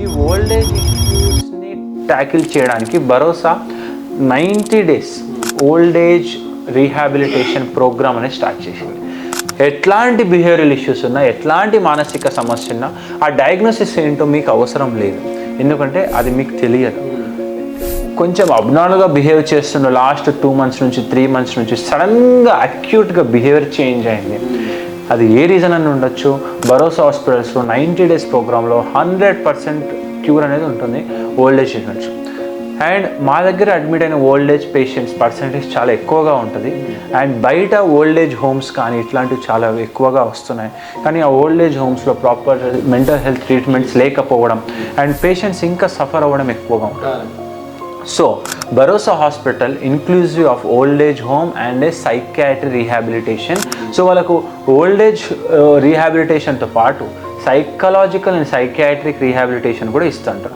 ఈ old age ఇష్యూస్ని tackle చేయడానికి భరోసా 90 days old age rehabilitation programme అనేది స్టార్ట్ చేసింది. ఎట్లాంటి బిహేవియరల్ ఇష్యూస్ ఉన్నా, ఎట్లాంటి మానసిక సమస్య ఉన్నా ఆ డయాగ్నోసిస్ ఏంటో మీకు అవసరం లేదు, ఎందుకంటే అది మీకు తెలియదు. కొంచెం అబ్నార్మల్గా బిహేవ్ చేస్తున్న లాస్ట్ 2 months నుంచి 3 months నుంచి సడన్గా అక్యూట్గా బిహేవియర్ చేంజ్ అయింది. అది ఏ రీజన్ అని ఉండొచ్చు. భరోసా హాస్పిటల్స్లో 90 days ప్రోగ్రాంలో 100% క్యూర్ అనేది ఉంటుంది ఓల్డేజ్ నుంచి. అండ్ మా దగ్గర అడ్మిట్ అయిన ఓల్డేజ్ పేషెంట్స్ పర్సంటేజ్ చాలా ఎక్కువగా ఉంటుంది. అండ్ బయట ఓల్డేజ్ హోమ్స్ కానీ ఇట్లాంటివి చాలా ఎక్కువగా వస్తున్నాయి. కానీ ఆ ఓల్డేజ్ హోమ్స్లో ప్రాపర్ మెంటల్ హెల్త్ ట్రీట్మెంట్స్ లేకపోవడం అండ్ పేషెంట్స్ ఇంకా సఫర్ అవ్వడం ఎక్కువగా ఉంటుంది. So Bharosa hospital inclusive of old age home and a psychiatry rehabilitation. So వాళ్ళకు ఓల్డేజ్ రీహాబిలిటేషన్తో పాటు సైకలాజికల్ అండ్ సైకియాట్రిక్ రీహాబిలిటేషన్ కూడా ఇస్తుంటారు.